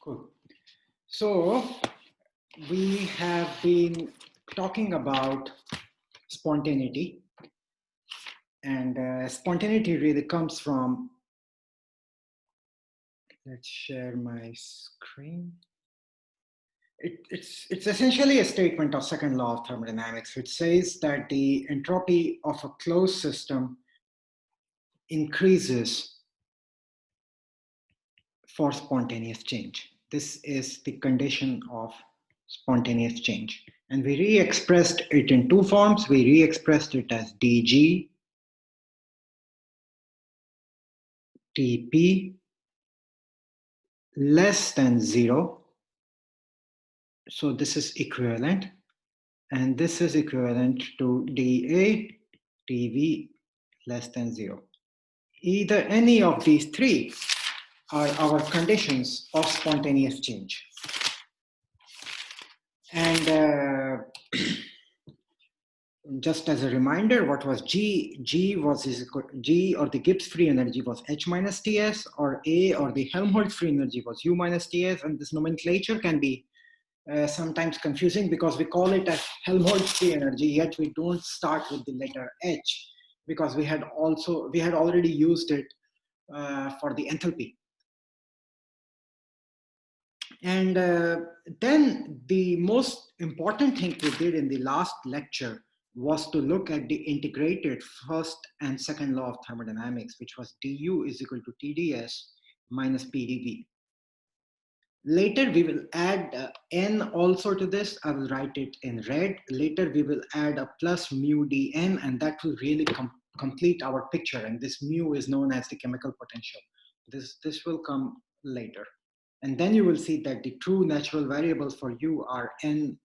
Cool. So we have been talking about spontaneity, and spontaneity really comes from, let's share my screen. It's essentially a statement of second law of thermodynamics, which says that the entropy of a closed system increases for spontaneous change. This is the condition of spontaneous change. And we re-expressed it in two forms. We re-expressed it as dg Tp less than 0. So this is equivalent. And this is equivalent to dA Tv less than 0. Either any of these three are our conditions of spontaneous change. And just as a reminder, what was G? G was G, or the Gibbs free energy, was H minus Ts, or A, or the Helmholtz free energy, was U minus Ts. And this nomenclature can be sometimes confusing because we call it a Helmholtz free energy, yet we don't start with the letter H because we had already used it for the enthalpy. And then the most important thing we did in the last lecture was to look at the integrated first and second law of thermodynamics, which was du is equal to TdS minus PdV. Later, we will add n also to this. I will write it in red. Later, we will add a plus mu dn, and that will really complete our picture. And this mu is known as the chemical potential. This will come later. And then you will see that the true natural variables for u are n,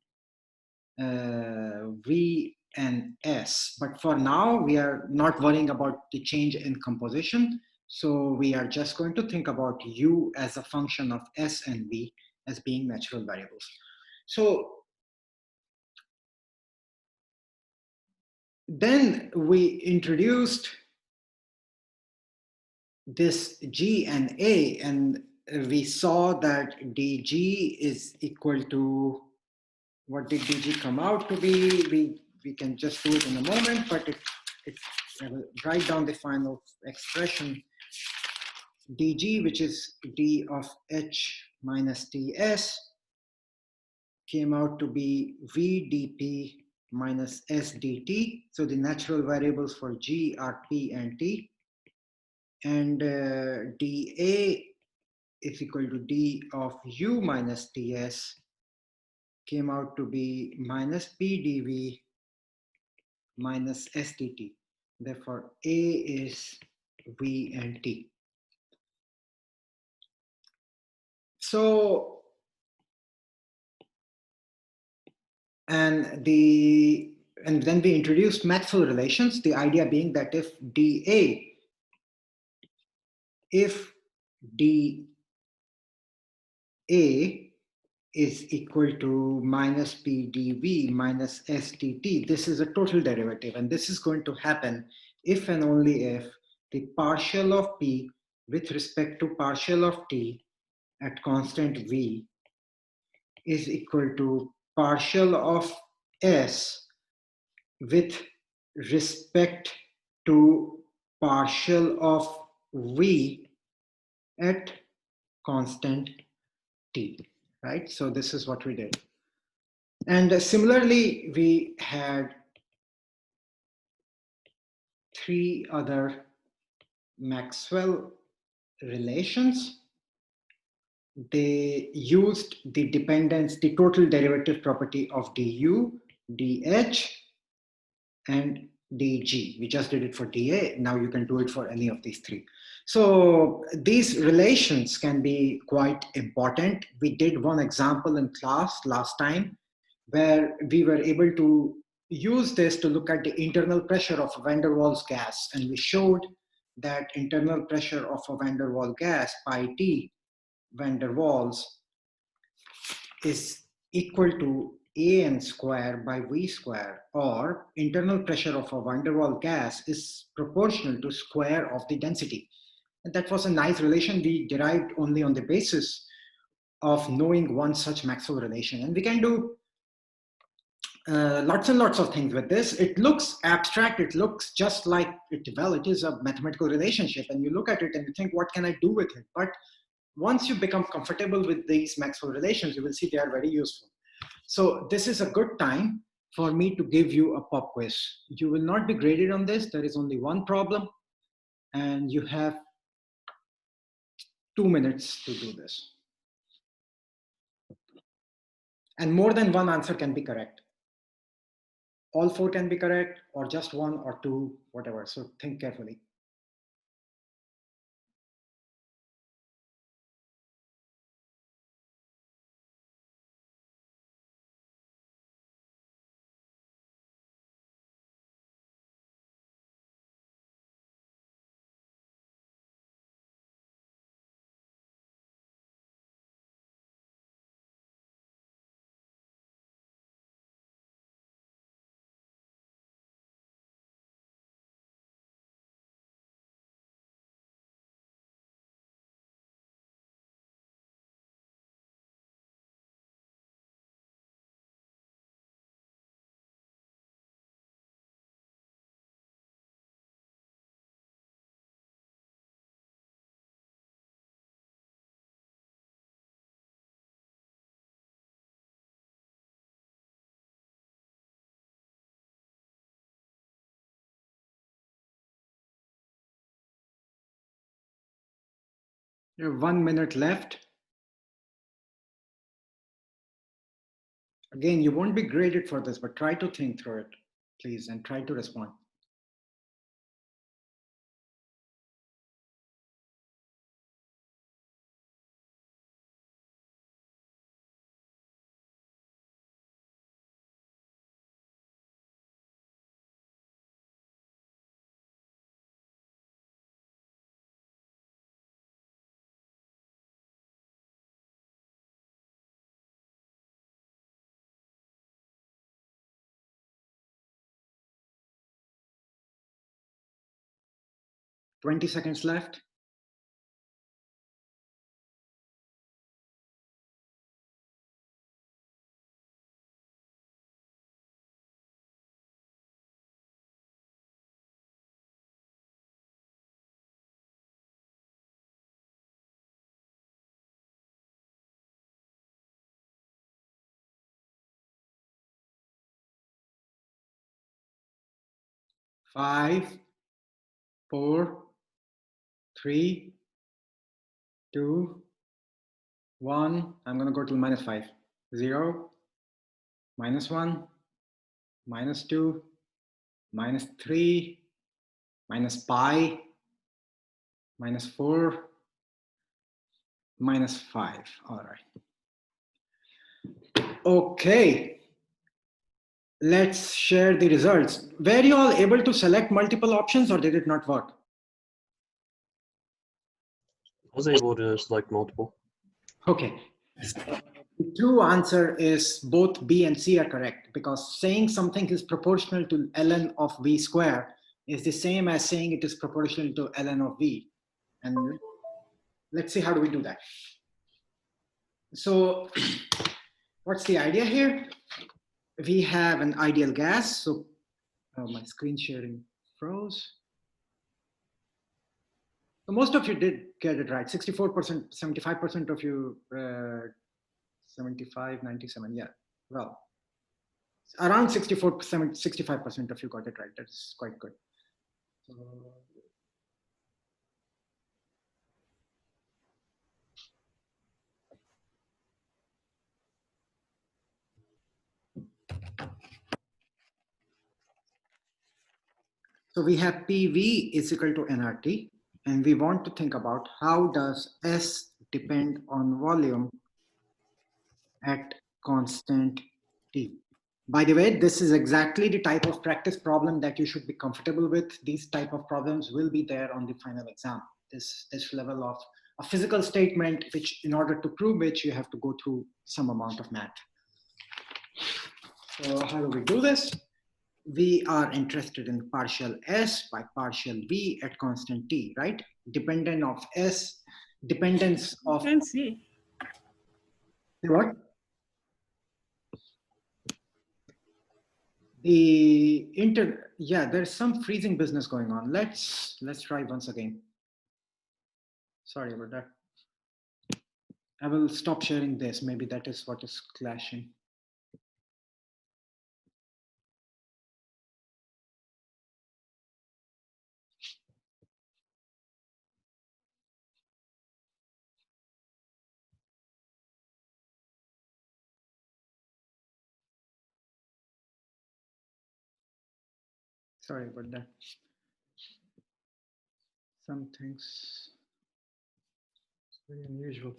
v, and s. But for now, we are not worrying about the change in composition. So we are just going to think about u as a function of s and v as being natural variables. So then we introduced this g and a, and we saw that dg is equal to, what did dg come out to be? We can just do it in a moment, but I will write down the final expression. dg, which is d of h minus ts, came out to be v dp minus s dt. So the natural variables for g are p and t. And dA is equal to d of u minus ts came out to be minus p dv minus s dt. Therefore, A is v and t. So, and then we introduced Maxwell relations, the idea being that if dA is equal to minus p dv minus s dt, this is a total derivative, and this is going to happen if and only if the partial of p with respect to partial of t at constant v is equal to partial of s with respect to partial of v at constant t, right? So this is what we did. And similarly, we had three other Maxwell relations. They used the dependence, the total derivative property of du, dh, and dg. We just did it for dA. Now you can do it for any of these three. So these relations can be quite important. We did one example in class last time where we were able to use this to look at the internal pressure of a van der Waals gas. And we showed that internal pressure of a van der Waals gas, pi t van der Waals, is equal to an square by v square, or internal pressure of a van der Waals gas is proportional to square of the density. And that was a nice relation we derived only on the basis of knowing one such Maxwell relation. And we can do lots and lots of things with this. It looks abstract. It looks just like it is a mathematical relationship, and you look at it and you think, what can I do with it? But once you become comfortable with these Maxwell relations, you will see they are very useful. So this is a good time for me to give you a pop quiz. You will not be graded on this. There is only one problem, and you have 2 minutes to do this. And more than one answer can be correct. All 4 can be correct, or just 1 or 2, whatever. So think carefully. You have 1 minute left. Again, you won't be graded for this, but try to think through it, please, and try to respond. Twenty seconds left. Five, 4, 3, 2, 1. I'm going to go to -5. 0, -1, -2, -3, -pi, -4, -5. All right. Okay. Let's share the results. Were you all able to select multiple options, or did it not work? I was able to select multiple. Okay. The true answer is both B and C are correct, because saying something is proportional to ln of V square is the same as saying it is proportional to ln of V. And let's see, how do we do that? So what's the idea here? We have an ideal gas. So my screen sharing froze. So most of you did get it right. 64%, 75% of you, 75, 97, yeah. Well, around 64, 65% of you got it right. That's quite good. So we have PV is equal to nRT, and we want to think about how does S depend on volume at constant T. By the way, this is exactly the type of practice problem that you should be comfortable with. These type of problems will be there on the final exam. This level of a physical statement, which in order to prove which you have to go through some amount of math. So how do we do this? We are interested in partial S by partial V at constant T, right? Dependent of S, dependence of... Can see. What? Yeah, there's some freezing business going on. Let's try once again. Sorry about that. I will stop sharing this. Maybe that is what is clashing. Sorry about that. Some things, it's very unusual.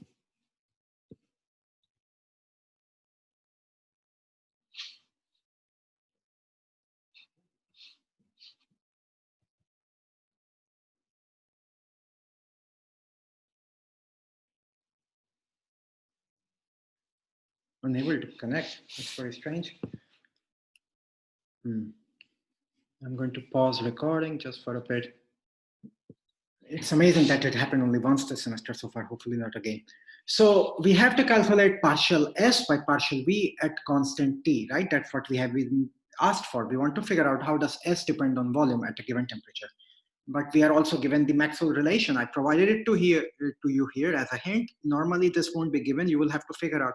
Unable to connect. It's very strange. I'm going to pause recording just for a bit. It's amazing that it happened only once this semester so far, hopefully not again. So we have to calculate partial S by partial V at constant T, right? That's what we have been asked for. We want to figure out how does S depend on volume at a given temperature. But we are also given the Maxwell relation. I provided it to you here as a hint. Normally this won't be given. You will have to figure out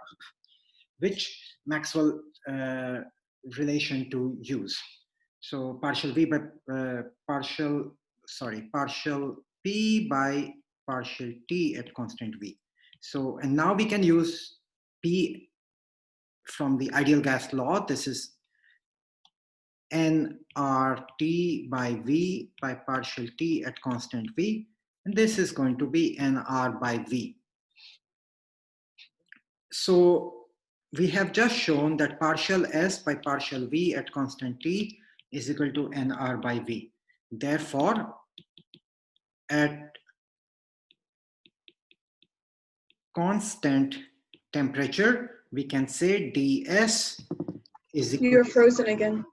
which Maxwell relation to use. So partial V by partial P by partial T at constant V. So, and now we can use P from the ideal gas law. This is nRT by V by partial T at constant V. And this is going to be nR by V. So we have just shown that partial S by partial V at constant T is equal to nR by V. Therefore, at constant temperature, we can say ds is equal. You're frozen again.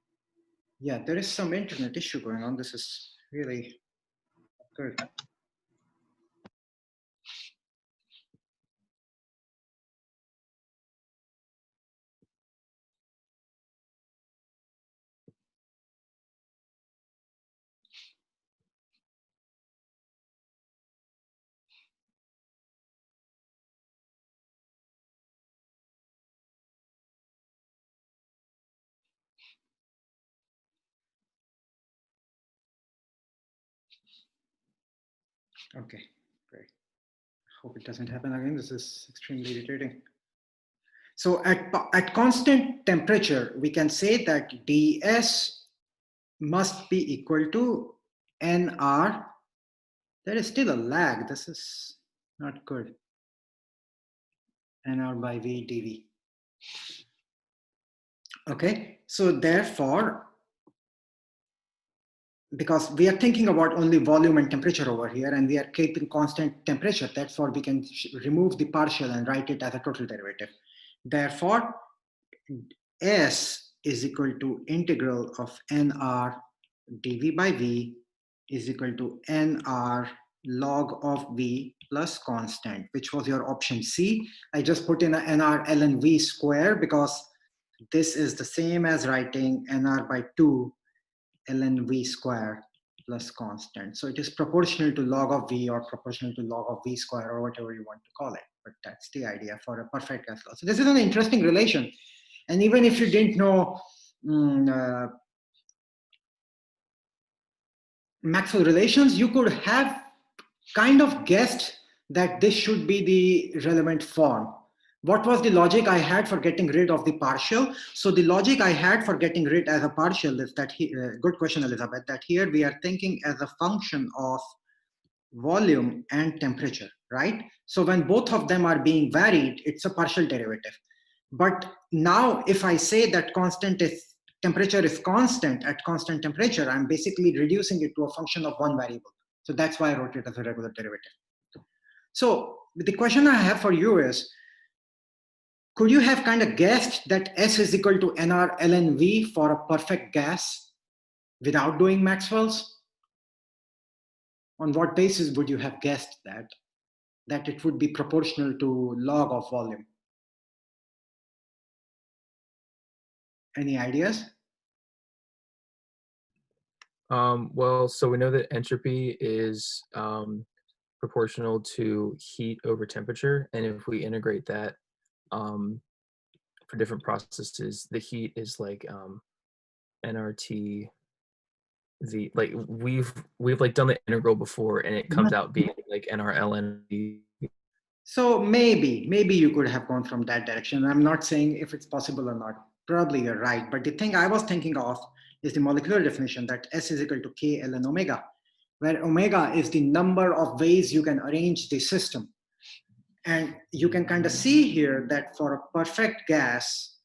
Yeah, there is some internet issue going on. This is really good. Okay, great. Hope it doesn't happen again. This is extremely irritating. So at constant temperature, we can say that ds must be equal to nR. There is still a lag. This is not good. nR by V dV. Okay, so therefore, because we are thinking about only volume and temperature over here, and we are keeping constant temperature, that's what we can remove the partial and write it as a total derivative. Therefore, S is equal to integral of nR dV by V is equal to nR log of V plus constant, which was your option C. I just put in a nR ln V square because this is the same as writing nR by 2 ln V square plus constant. So it is proportional to log of V or proportional to log of V square or whatever you want to call it. But that's the idea for a perfect gas law. So this is an interesting relation. And even if you didn't know Maxwell relations, you could have kind of guessed that this should be the relevant form. What was the logic I had for getting rid of the partial? So the logic I had for getting rid as a partial is that, good question, Elizabeth, that here we are thinking as a function of volume and temperature, right? So when both of them are being varied, it's a partial derivative. But now if I say that temperature is constant at constant temperature, I'm basically reducing it to a function of one variable. So that's why I wrote it as a regular derivative. So the question I have for you is, could you have kind of guessed that S is equal to nR ln V for a perfect gas without doing Maxwell's? On what basis would you have guessed that it would be proportional to log of volume? Any ideas? Well, so we know that entropy is proportional to heat over temperature, and if we integrate that um, for different processes, the heat is like nRT. The like we've like done the integral before, and it comes out being like nRln. So maybe you could have gone from that direction. I'm not saying if it's possible or not. Probably you're right. But the thing I was thinking of is the molecular definition that S is equal to K, Ln, omega, where omega is the number of ways you can arrange the system. And you can kind of see here that for a perfect gas,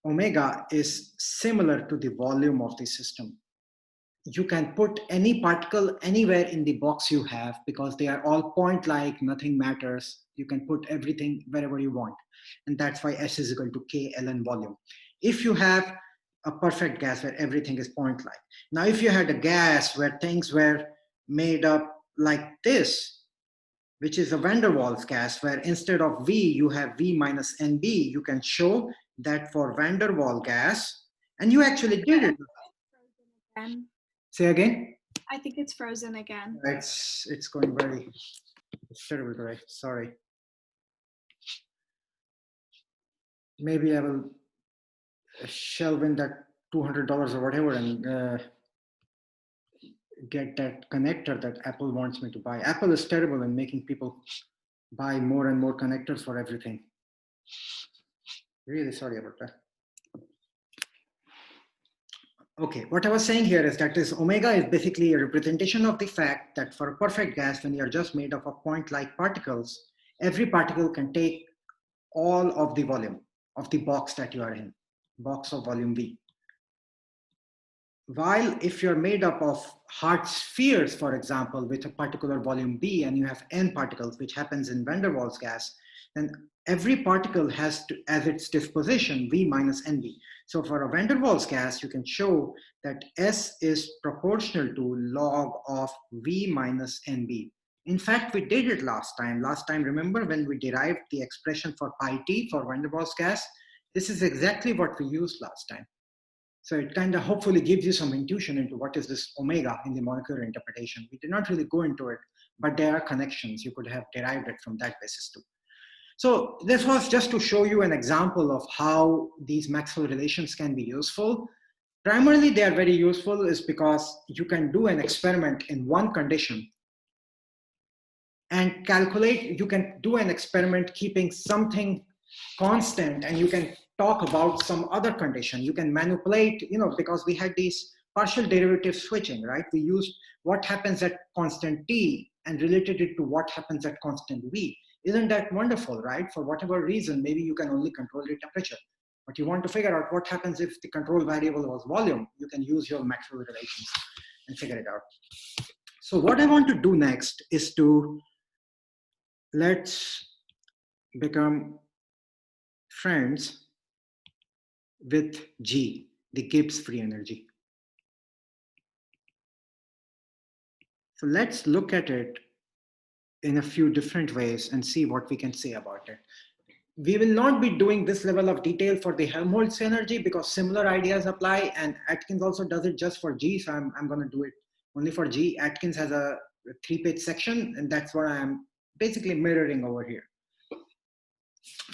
omega is similar to the volume of the system. You can put any particle anywhere in the box you have because they are all point-like, nothing matters. You can put everything wherever you want. And that's why S is equal to K ln volume. If you have a perfect gas where everything is point-like. Now, if you had a gas where things were made up like this, which is a van der Waals gas, where instead of V, you have V minus NB, you can show that for van der Waals gas, and you actually did it. Again. Say again? I think it's frozen again. It's going very, it's terrible today, sorry. Maybe I will shelve in that $200 or whatever and get that connector that Apple wants me to buy. Apple is terrible in making people buy more and more connectors for everything. Really sorry about that. Okay, what I was saying here is that this omega is basically a representation of the fact that for a perfect gas, when you're just made up of point-like particles, every particle can take all of the volume of the box that you are in, box of volume V. While if you're made up of hard spheres, for example, with a particular volume B and you have N particles, which happens in van der Waals gas, then every particle has to, as its disposition, V minus NB. So for a van der Waals gas, you can show that S is proportional to log of V minus NB. In fact, we did it last time. Last time, remember when we derived the expression for pi t for van der Waals gas? This is exactly what we used last time. So it kind of hopefully gives you some intuition into what is this omega in the molecular interpretation. We did not really go into it, but there are connections. You could have derived it from that basis too. So this was just to show you an example of how these Maxwell relations can be useful. Primarily, they are very useful is because you can do an experiment in one condition and calculate, you can do an experiment keeping something constant and you can talk about some other condition. You can manipulate, because we had these partial derivative switching, right? We used what happens at constant t and related it to what happens at constant v. Isn't that wonderful, right? For whatever reason, maybe you can only control the temperature, but you want to figure out what happens if the control variable was volume. You can use your Maxwell relations and figure it out. So what I want to do next is let's become friends with G, the Gibbs free energy. So let's look at it in a few different ways and see what we can say about it. We will not be doing this level of detail for the Helmholtz energy because similar ideas apply, and Atkins also does it just for G, so I'm going to do it only for G. Atkins has a 3-page section, and that's what I'm basically mirroring over here.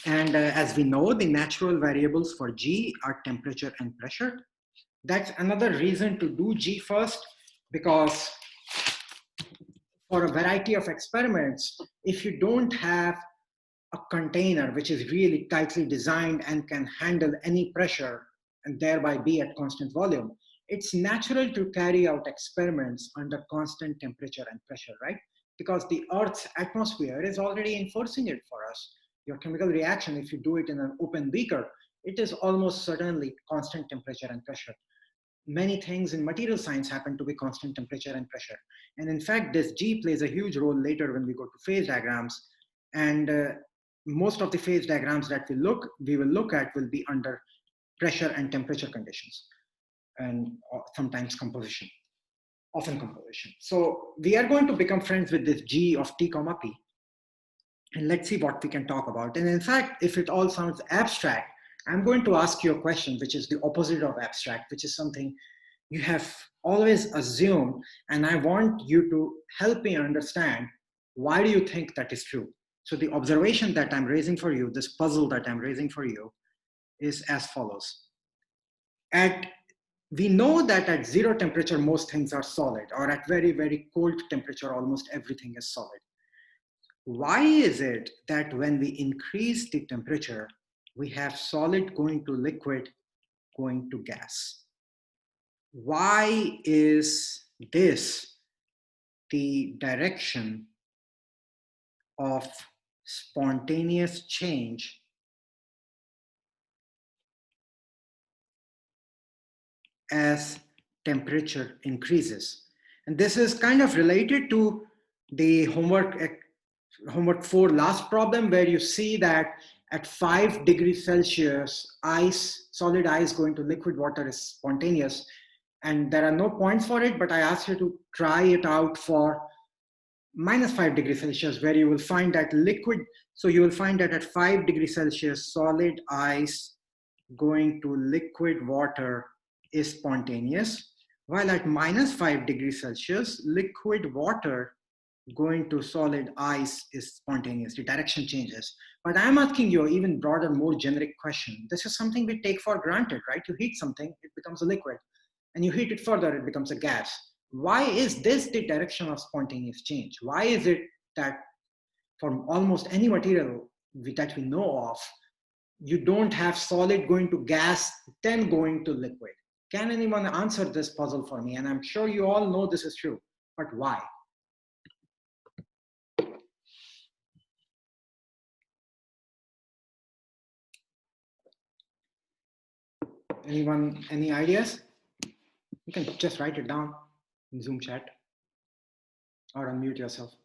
And as we know, the natural variables for G are temperature and pressure. That's another reason to do G first, because for a variety of experiments, if you don't have a container which is really tightly designed and can handle any pressure and thereby be at constant volume, it's natural to carry out experiments under constant temperature and pressure, right? Because the Earth's atmosphere is already enforcing it for us. Your chemical reaction, if you do it in an open beaker, it is almost certainly constant temperature and pressure. Many things in material science happen to be constant temperature and pressure. And in fact, this G plays a huge role later when we go to phase diagrams. And most of the phase diagrams that we will look at will be under pressure and temperature conditions, and sometimes composition, often composition. So we are going to become friends with this G of T comma P. And let's see what we can talk about. And in fact, if it all sounds abstract, I'm going to ask you a question, which is the opposite of abstract, which is something you have always assumed, and I want you to help me understand why do you think that is true. So the observation that I'm raising for you, this puzzle that I'm raising for you, is as follows. We know that at 0 temperature, most things are solid, or at very, very cold temperature, almost everything is solid. Why is it that when we increase the temperature, we have solid going to liquid, going to gas? Why is this the direction of spontaneous change as temperature increases? And this is kind of related to the homework 4 last problem, where you see that at 5 degrees Celsius, solid ice going to liquid water is spontaneous. And there are no points for it, but I asked you to try it out for -5 degrees Celsius, where you will find that liquid. So you will find that at 5 degrees Celsius, solid ice going to liquid water is spontaneous, while at -5 degrees Celsius, liquid water going to solid ice is spontaneous. The direction changes. But I'm asking you an even broader, more generic question. This is something we take for granted, right? You heat something, it becomes a liquid, and you heat it further, it becomes a gas. Why is this the direction of spontaneous change? Why is it that for almost any material that we know of, you don't have solid going to gas, then going to liquid? Can anyone answer this puzzle for me? And I'm sure you all know this is true, but why? Anyone, any ideas? You can just write it down in Zoom chat or unmute yourself.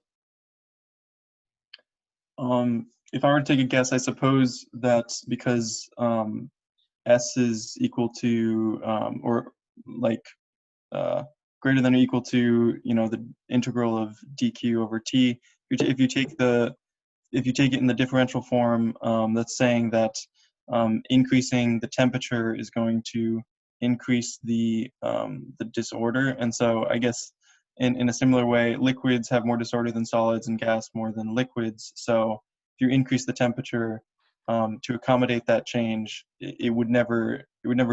If I were to take a guess, I suppose that's because S is equal to or like greater than or equal to, you know, the integral of dq over t. If you take it in the differential form, that's saying that increasing the temperature is going to increase the disorder. And so I guess in a similar way, liquids have more disorder than solids and gas more than liquids. So if you increase the temperature to accommodate that change, it would never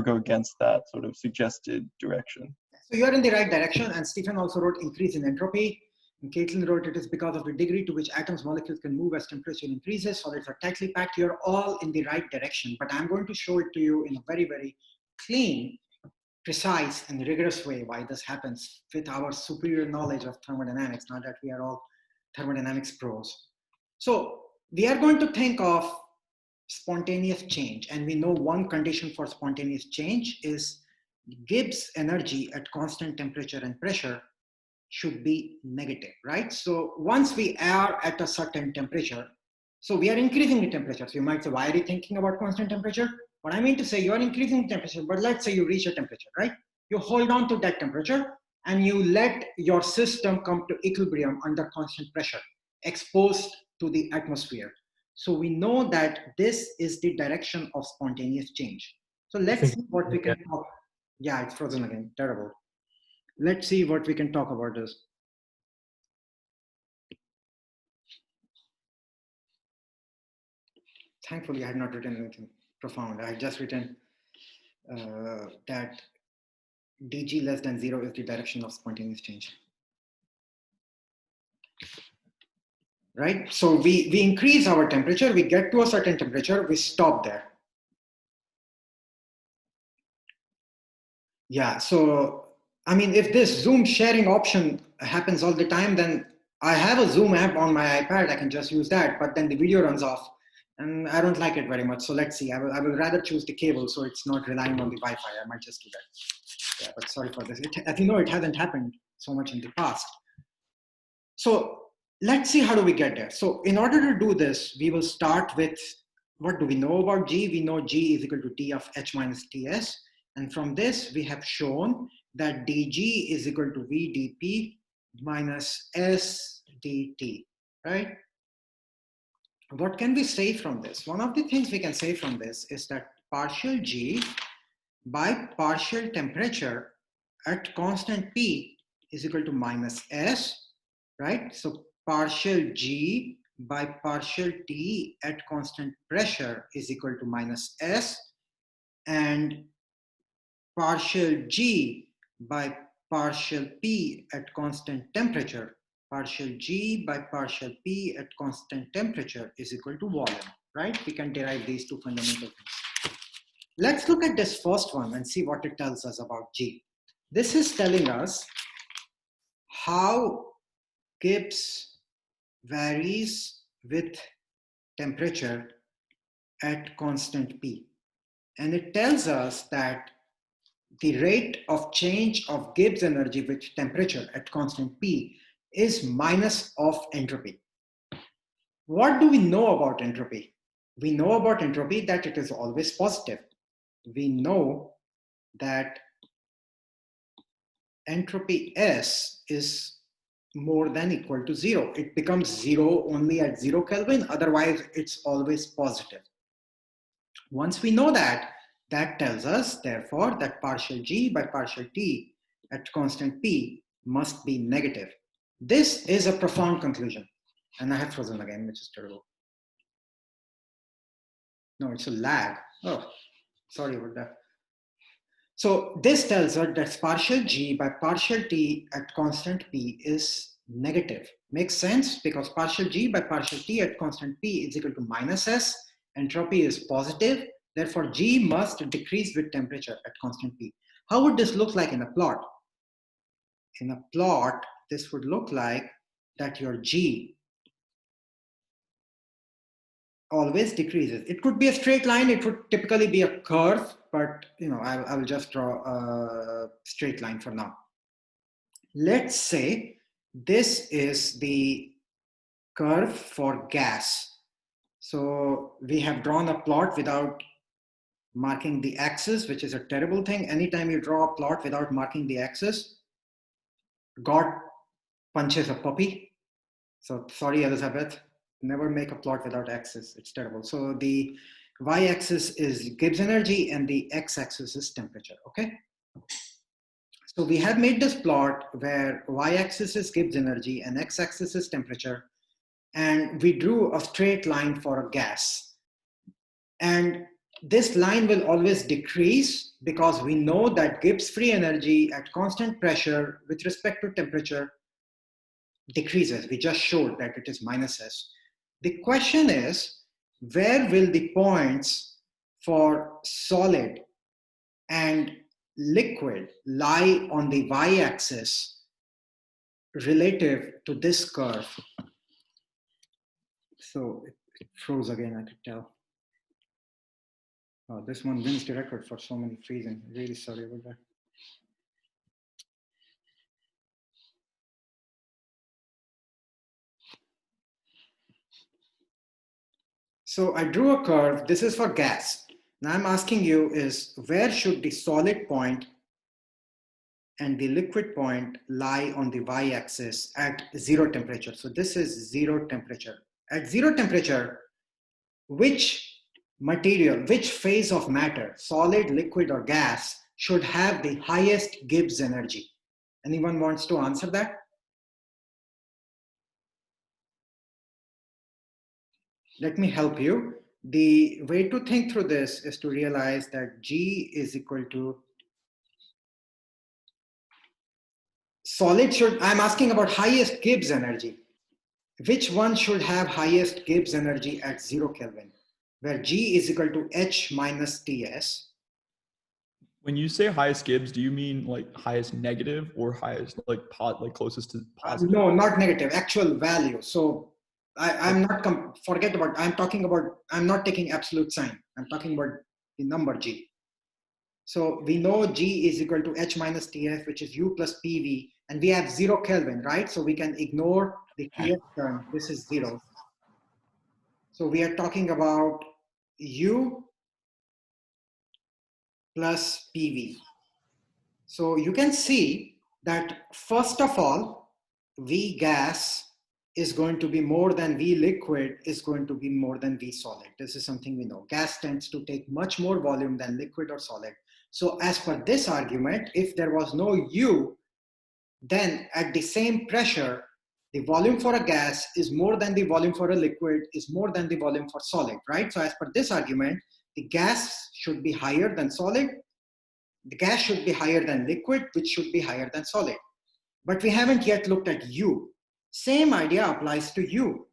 go against that sort of suggested direction. So you're in the right direction, and Stephen also wrote increase in entropy. And Caitlin wrote it is because of the degree to which atoms, molecules can move as temperature increases. Solids are tightly packed. You're all in the right direction, but I'm going to show it to you in a very, very clean, precise, and rigorous way why this happens with our superior knowledge of thermodynamics, not that we are all thermodynamics pros. So we are going to think of spontaneous change, and we know one condition for spontaneous change is Gibbs energy at constant temperature and pressure should be negative, right? So once we are at a certain temperature, so we are increasing the temperature. So you might say, why are you thinking about constant temperature? What I mean to say, you're increasing the temperature, but let's say you reach a temperature, right? You hold on to that temperature and you let your system come to equilibrium under constant pressure, exposed to the atmosphere. So we know that this is the direction of spontaneous change. So let's see what we can talk. Yeah, it's frozen again, terrible. Let's see what we can talk about this. Thankfully, I had not written anything profound. I had just written that dg less than 0 is the direction of spontaneous change. Right? So we increase our temperature, we get to a certain temperature, we stop there. Yeah, so I mean, if this Zoom sharing option happens all the time, then I have a Zoom app on my iPad, I can just use that, but then the video runs off and I don't like it very much. So let's see, I will rather choose the cable so it's not relying on the Wi-Fi. I might just do that. Yeah, but sorry for this. As you know, it hasn't happened so much in the past. So let's see, how do we get there? So in order to do this, we will start with, what do we know about G? We know G is equal to T of H minus Ts. And from this, we have shown that dg is equal to v dp minus s dt, right? What can we say from this? One of the things we can say from this is that partial G by partial temperature at constant P is equal to minus S, right? So partial G by partial T at constant pressure is equal to minus S, and partial G by partial P at constant temperature, partial G by partial P at constant temperature is equal to volume, right? We can derive these two fundamental things. Let's look at this first one and see what it tells us about G. This is telling us how Gibbs varies with temperature at constant P. And it tells us that the rate of change of Gibbs energy with temperature at constant P is minus of entropy. What do we know about entropy? We know about entropy that it is always positive. We know that entropy S is more than equal to 0. It becomes 0 only at 0 Kelvin, otherwise it's always positive. Once we know that, that tells us, therefore, that partial G by partial T at constant P must be negative. This is a profound conclusion. And I have frozen again, which is terrible. No, it's a lag. Oh, sorry about that. So this tells us that partial G by partial T at constant P is negative. Makes sense because partial G by partial T at constant P is equal to minus S. Entropy is positive. Therefore, G must decrease with temperature at constant P. How would this look like in a plot? In a plot, this would look like that your G always decreases. It could be a straight line. It would typically be a curve, but I will just draw a straight line for now. Let's say this is the curve for gas. So we have drawn a plot without marking the axis, which is a terrible thing. Anytime you draw a plot without marking the axis, God punches a puppy. So sorry, Elizabeth, never make a plot without axis. It's terrible. So the y-axis is Gibbs energy and the x-axis is temperature, okay? So we have made this plot where y-axis is Gibbs energy and x-axis is temperature, and we drew a straight line for a gas. And this line will always decrease because we know that Gibbs free energy at constant pressure with respect to temperature decreases. We just showed that it is minus S. The question is, where will the points for solid and liquid lie on the y-axis relative to this curve? So it froze again, I could tell. Oh, this one wins the record for so many freezing. Really sorry about that. So I drew a curve. This is for gas. Now I'm asking you is where should the solid point and the liquid point lie on the y-axis at 0 temperature? So this is 0 temperature. At 0 temperature, which material, which phase of matter, solid, liquid, or gas, should have the highest Gibbs energy? Anyone wants to answer that? Let me help you. The way to think through this is to realize that G is equal to solid should, I'm asking about highest Gibbs energy. Which one should have highest Gibbs energy at 0 Kelvin, where G is equal to H minus Ts. When you say highest Gibbs, do you mean like highest negative or highest like closest to positive? No, not negative, actual value. So I'm not, forget about, I'm not taking absolute sign. I'm talking about the number G. So we know G is equal to H minus Tf, which is U plus PV, and we have 0 Kelvin, right? So we can ignore the Tf term. This is 0. So we are talking about U plus PV. So you can see that first of all, V gas is going to be more than V liquid is going to be more than V solid. This is something we know. Gas tends to take much more volume than liquid or solid. So as per this argument, if there was no U, then at the same pressure, the volume for a gas is more than the volume for a liquid is more than the volume for solid, right? So as per this argument, the gas should be higher than solid. The gas should be higher than liquid, which should be higher than solid. But we haven't yet looked at U. Same idea applies to U.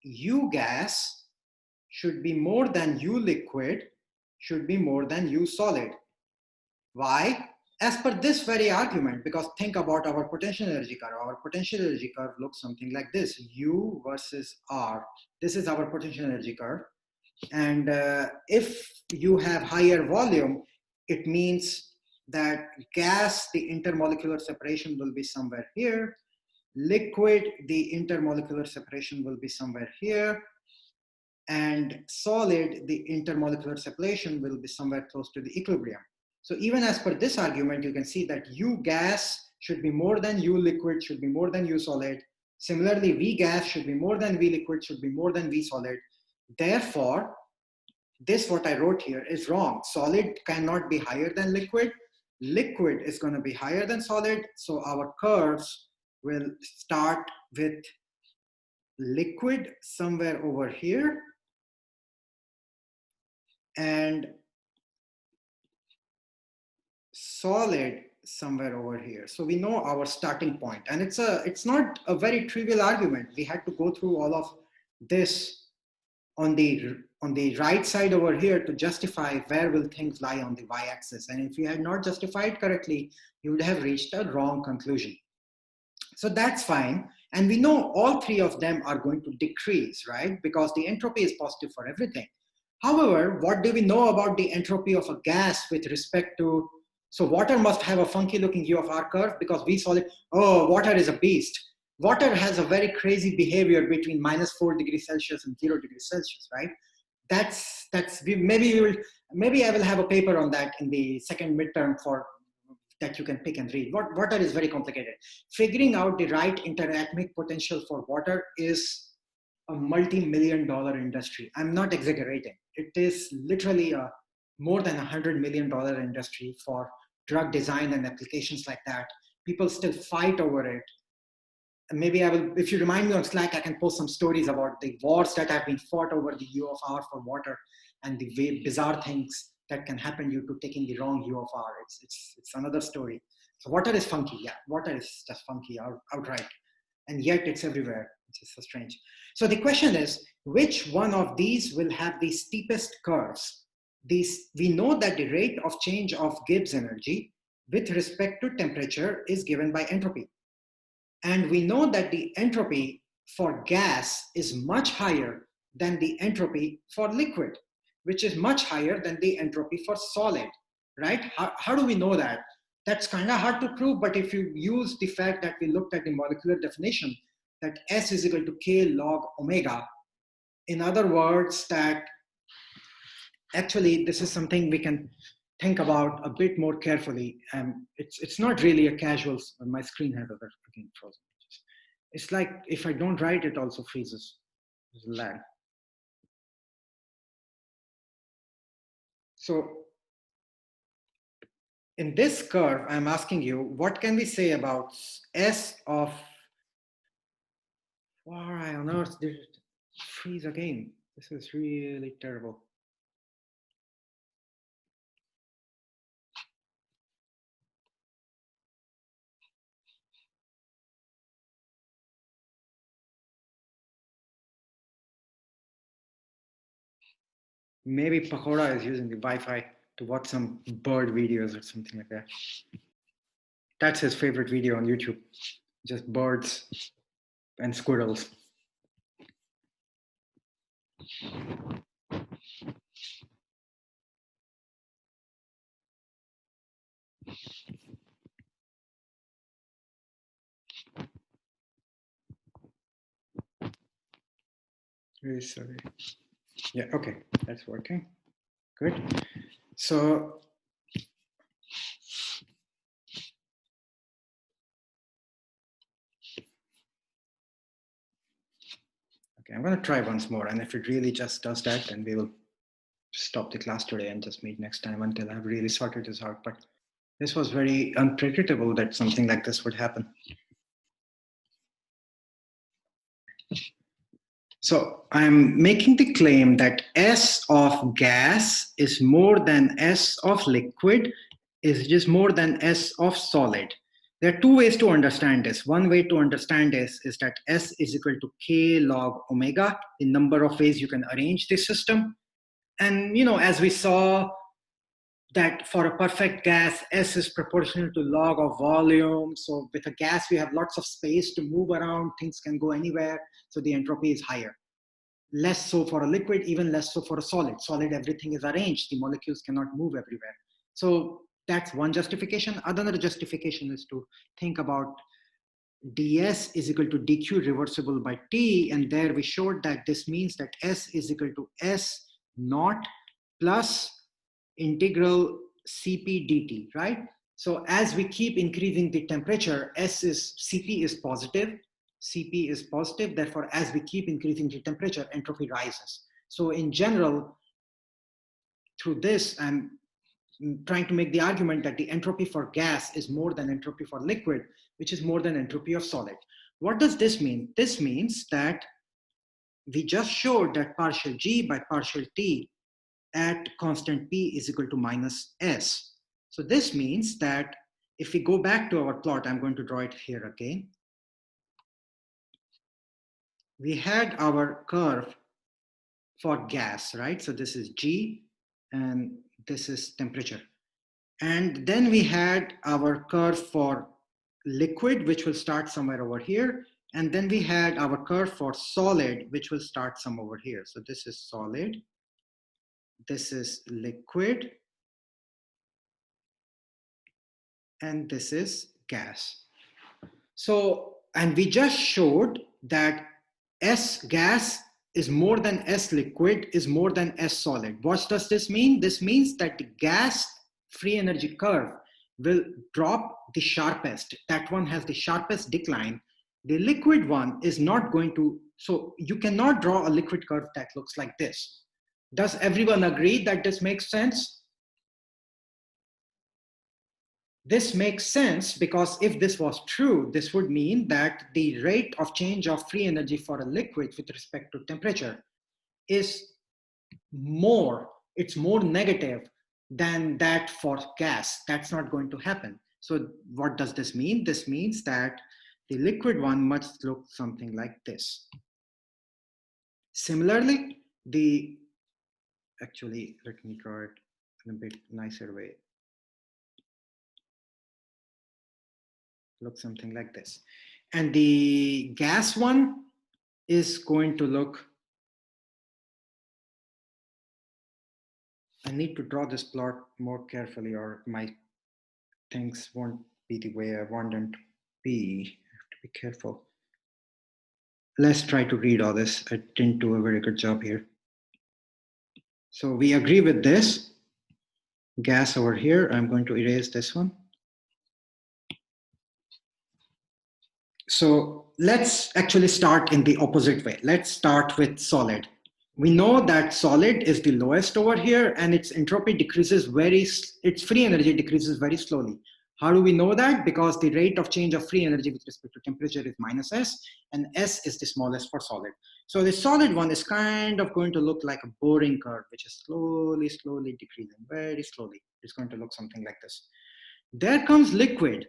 U gas should be more than U liquid, should be more than U solid. Why? As per this very argument, because think about our potential energy curve. Our potential energy curve looks something like this, U versus R. This is our potential energy curve. And if you have higher volume, it means that gas, the intermolecular separation will be somewhere here. Liquid, the intermolecular separation will be somewhere here. And solid, the intermolecular separation will be somewhere close to the equilibrium. So even as per this argument, you can see that U gas should be more than U liquid, should be more than U solid. Similarly, V gas should be more than V liquid, should be more than V solid. Therefore, this what I wrote here is wrong. Solid cannot be higher than liquid. Liquid is going to be higher than solid. So our curves will start with liquid somewhere over here and solid somewhere over here. So we know our starting point, and it's not a very trivial argument. We had to go through all of this on the right side over here to justify where will things lie on the y-axis. And if you had not justified correctly, you would have reached a wrong conclusion. So that's fine. And we know all three of them are going to decrease, right? Because the entropy is positive for everything. However, what do we know about the entropy of a gas with respect to, so water must have a funky looking U of R curve because we saw it, oh, water is a beast. Water has a very crazy behavior between -4 degrees Celsius and 0 degrees Celsius, right? Maybe I will have a paper on that in the second midterm for that you can pick and read. Water is very complicated. Figuring out the right interatomic potential for water is a multi-million-dollar industry. I'm not exaggerating. It is literally a more than $100 million industry for drug design and applications like that. People still fight over it. And maybe I will, if you remind me on Slack, I can post some stories about the wars that have been fought over the U of R for water and the way bizarre things that can happen due to taking the wrong U of R. It's another story. So water is funky. Yeah, water is just funky outright. And yet it's everywhere, which is so strange. So the question is, which one of these will have the steepest curves? We know that the rate of change of Gibbs energy with respect to temperature is given by entropy. And we know that the entropy for gas is much higher than the entropy for liquid, which is much higher than the entropy for solid, right? How do we know that? That's kind of hard to prove, but if you use the fact that we looked at the molecular definition, that S is equal to K log omega, in other words, that actually this is something we can think about a bit more carefully. It's not really a casual, my screen had again frozen. It's like if I don't write, it also freezes. There's a lag. So in this curve, I'm asking you, what can we say about S of, why on earth did it freeze again? This is really terrible. Maybe Pakoda is using the Wi-Fi to watch some bird videos or something like that. That's his favorite video on YouTube, just birds and squirrels. Really sorry. Yeah, okay, that's working. Good. So Okay, I'm going to try once more. And if it really just does that, then we will stop the class today and just meet next time until I've really sorted this out. But this was very unpredictable that something like this would happen. So I'm making the claim that S of gas is more than S of liquid, is just more than S of solid. There are two ways to understand this. One way to understand this is that S is equal to K log omega, the number of ways you can arrange this system. And as we saw, that for a perfect gas, S is proportional to log of volume. So with a gas, we have lots of space to move around. Things can go anywhere. So the entropy is higher. Less so for a liquid, even less so for a solid. Solid, everything is arranged. The molecules cannot move everywhere. So that's one justification. Another justification is to think about ds is equal to dq reversible by t. And there we showed that this means that S is equal to S naught plus integral Cp dt, right? So as we keep increasing the temperature, Cp is positive. Cp is positive. Therefore, as we keep increasing the temperature, entropy rises. So in general, through this, I'm trying to make the argument that the entropy for gas is more than entropy for liquid, which is more than entropy of solid. What does this mean? This means that we just showed that partial G by partial T at constant P is equal to minus S. So this means that if we go back to our plot, I'm going to draw it here again. We had our curve for gas, right? So this is G and this is temperature. And then we had our curve for liquid, which will start somewhere over here. And then we had our curve for solid, which will start some over here. So this is solid. This is liquid. And this is gas. So, and we just showed that S gas is more than S liquid is more than S solid. What does this mean? This means that the gas free energy curve will drop the sharpest. That one has the sharpest decline. The liquid one is not going to, so you cannot draw a liquid curve that looks like this. Does everyone agree that this makes sense? This makes sense because if this was true, this would mean that the rate of change of free energy for a liquid with respect to temperature is more, it's more negative than that for gas. That's not going to happen. So what does this mean? This means that the liquid one must look something like this. Similarly, actually, let me draw it in a bit nicer way. Look something like this. And the gas one is going to look, I need to draw this plot more carefully or my things won't be the way I want them to be. I have to be careful. Let's try to read all this. I didn't do a very good job here. So we agree with this. Gas over here, I'm going to erase this one. So let's actually start in the opposite way. Let's start with solid. We know that solid is the lowest over here and its entropy decreases its free energy decreases very slowly. How do we know that? Because the rate of change of free energy with respect to temperature is minus S and S is the smallest for solid. So the solid one is kind of going to look like a boring curve, which is slowly decreasing, very slowly. It's going to look something like this. There comes liquid,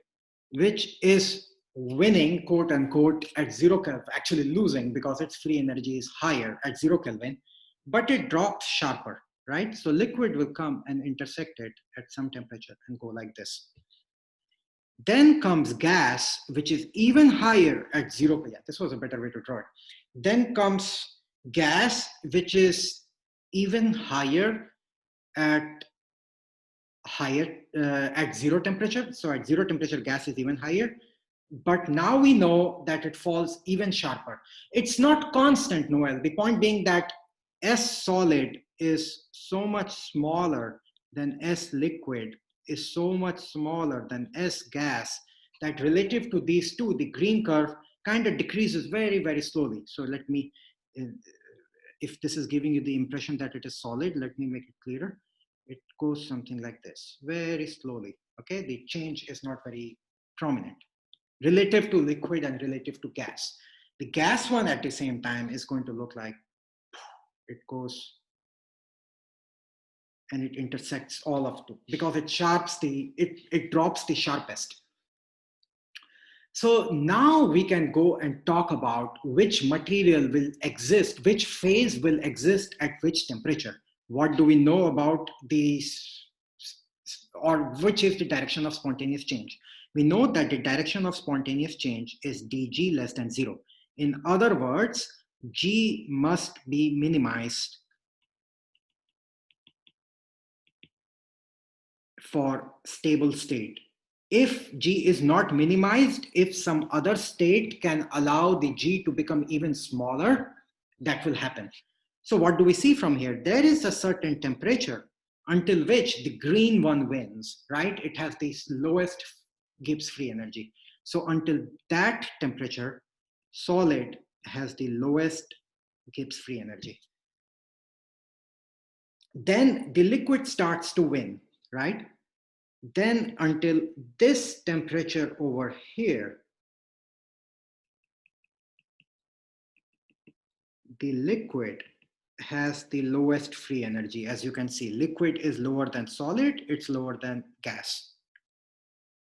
which is winning, quote unquote, at 0 Kelvin, actually losing because its free energy is higher at 0 Kelvin, but it drops sharper, right? So liquid will come and intersect it at some temperature and go like this. Then comes gas, which is even higher at 0. Yeah, this was a better way to draw it. Then comes gas, which is even higher at 0 temperature. So at 0 temperature, gas is even higher. But now we know that it falls even sharper. It's not constant, Noel. The point being that S solid is so much smaller than S liquid, is so much smaller than S gas, that relative to these two, the green curve kind of decreases very, very slowly. So let me if this is giving you the impression that it is solid, let me make it clearer. It goes something like this, very slowly. Okay, the change is not very prominent relative to liquid and relative to gas. The gas one at the same time is going to look like it goes and it intersects all of two because it drops the sharpest. So now we can go and talk about which material will exist, which phase will exist at which temperature. What do we know about these, or which is the direction of spontaneous change? We know that the direction of spontaneous change is dg less than 0. In other words, g must be minimized for stable state. If g is not minimized, if some other state can allow the g to become even smaller, that will happen. So what do we see from here? There is a certain temperature until which the green one wins, right? It has the lowest Gibbs free energy. So until that temperature, solid has the lowest Gibbs free energy. Then the liquid starts to win, right? Then until this temperature over here, the liquid has the lowest free energy. As you can see, liquid is lower than solid, it's lower than gas.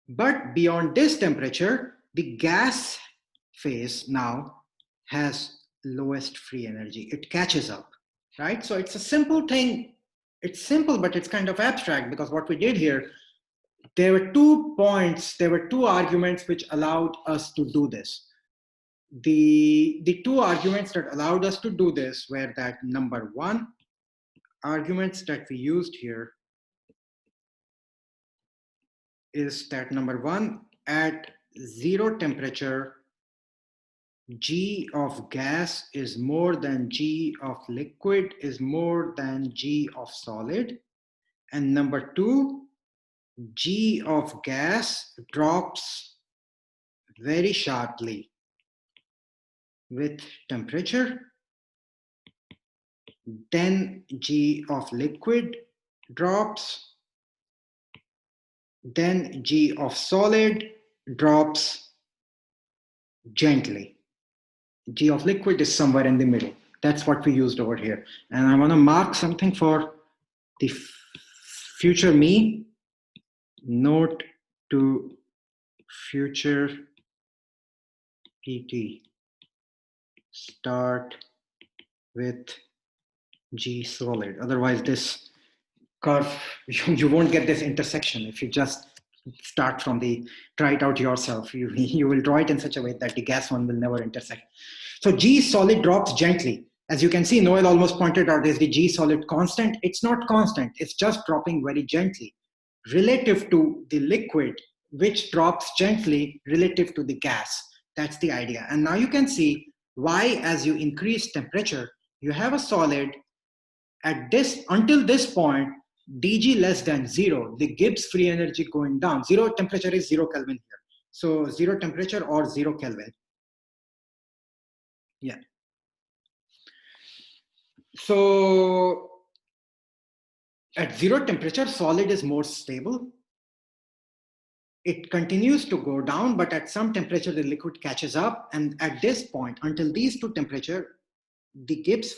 But beyond this temperature, the gas phase now has lowest free energy. It catches up, right? So it's a simple thing. It's simple, but it's kind of abstract because what we did here, there were 2 points, there were 2 arguments which allowed us to do this. The 2 arguments that allowed us to do this were that number 1, arguments that we used here is that number 1, at 0 temperature, G of gas is more than G of liquid is more than G of solid. And number 2, G of gas drops very sharply with temperature. Then G of liquid drops. Then G of solid drops gently. G of liquid is somewhere in the middle. That's what we used over here. And I want to mark something for the future me. Note to future PT. Start with G solid. Otherwise, this curve, you won't get this intersection if you just start from try it out yourself. You will draw it in such a way that the gas one will never intersect. So G solid drops gently. As you can see, Noel almost pointed out, is the G solid constant? It's not constant. It's just dropping very gently relative to the liquid, which drops gently relative to the gas. That's the idea. And now you can see why, as you increase temperature, you have a solid at this, until this point, dg less than 0, the Gibbs free energy going down. 0 temperature is 0 Kelvin here. So 0 temperature or 0 Kelvin. Yeah. So at 0 temperature, solid is more stable. It continues to go down, but at some temperature, the liquid catches up. And at this point, until these 2 temperatures, the Gibbs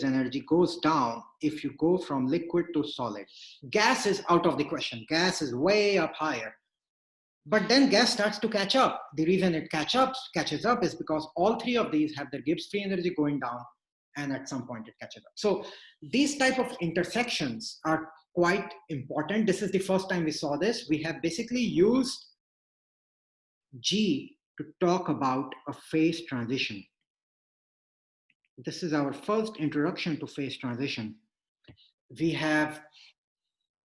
energy goes down if you go from liquid to solid. Gas is out of the question. Gas is way up higher. But then gas starts to catch up. The reason it catches up is because all 3 of these have their Gibbs free energy going down, and at some point it catches up. So these type of intersections are quite important. This is the first time we saw this. We have basically used G to talk about a phase transition. This is our first introduction to phase transition. We have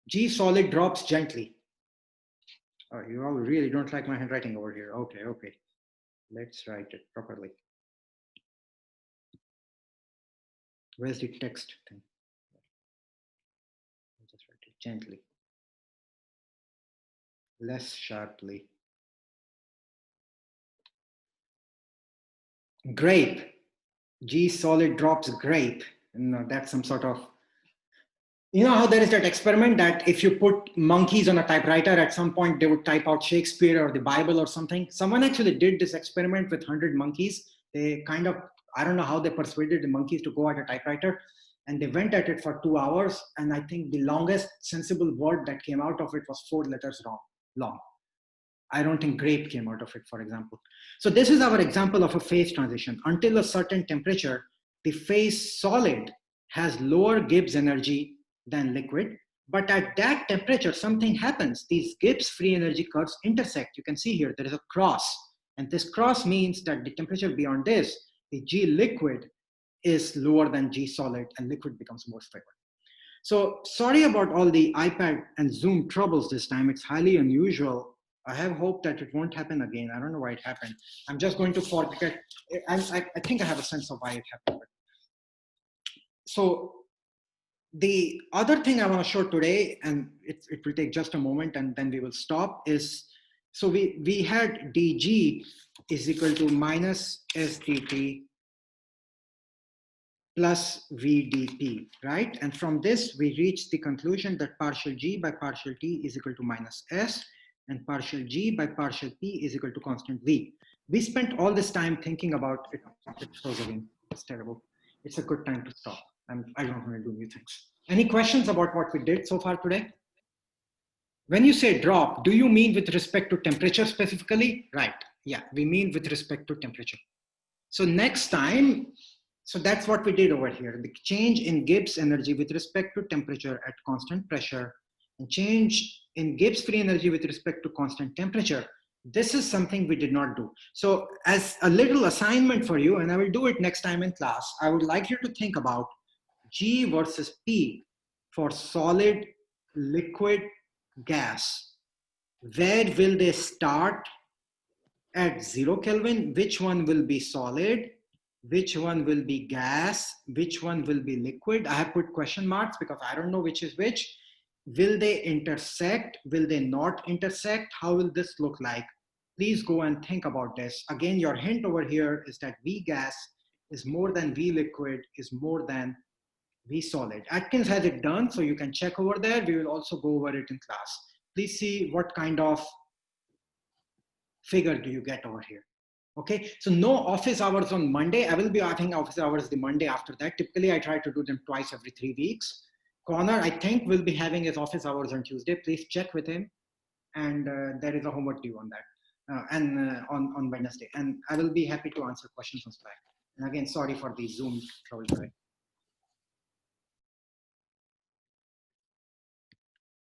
G solid drops gently. Oh, you all really don't like my handwriting over here. Okay, okay. Let's write it properly. Where's the text thing? I'll just write it gently. Less sharply. Grape. G solid drops grape. That's some sort of, you know how there is that experiment that if you put monkeys on a typewriter, at some point they would type out Shakespeare or the Bible or something. Someone actually did this experiment with 100 monkeys. They kind of, I don't know how they persuaded the monkeys to go at a typewriter, and they went at it for 2 hours. And I think the longest sensible word that came out of it was 4 letters long. I don't think grape came out of it, for example. So this is our example of a phase transition. Until a certain temperature, the phase solid has lower Gibbs energy than liquid. But at that temperature, something happens. These Gibbs free energy curves intersect. You can see here, there is a cross. And this cross means that the temperature beyond this, the G liquid is lower than G solid, and liquid becomes more stable. So sorry about all the iPad and Zoom troubles this time. It's highly unusual. I have hope that it won't happen again. I don't know why it happened. I'm just going to forget. I think I have a sense of why it happened. So the other thing I want to show today, and it will take just a moment and then we will stop, is, so we had dg is equal to minus sdt plus vdp, right? And from this, we reach the conclusion that partial g by partial t is equal to minus s, and partial g by partial p is equal to constant v. We spent all this time thinking about it. It froze again. It's terrible. It's a good time to stop. I don't want to do new things. Any questions about what we did so far today? When you say drop, do you mean with respect to temperature specifically? Right. Yeah, we mean with respect to temperature. So next time, so that's what we did over here. The change in Gibbs energy with respect to temperature at constant pressure, and change in Gibbs free energy with respect to constant temperature. This is something we did not do. So as a little assignment for you, and I will do it next time in class, I would like you to think about G versus P for solid, liquid, gas. Where will they start at 0 Kelvin? Which one will be solid? Which one will be gas? Which one will be liquid? I have put question marks because I don't know which is which. Will they intersect? Will they not intersect? How will this look like? Please go and think about this. Again, your hint over here is that V gas is more than V liquid is more than V solid. Atkins has it done, so you can check over there. We will also go over it in class. Please see what kind of figure do you get over here. Okay, so no office hours on Monday. I will be having office hours the Monday after that. Typically, I try to do them twice every 3 weeks. Connor, I think, will be having his office hours on Tuesday. Please check with him. And there is a homework due on that on Wednesday. And I will be happy to answer questions on Slack. And again, sorry for the Zoom trouble today.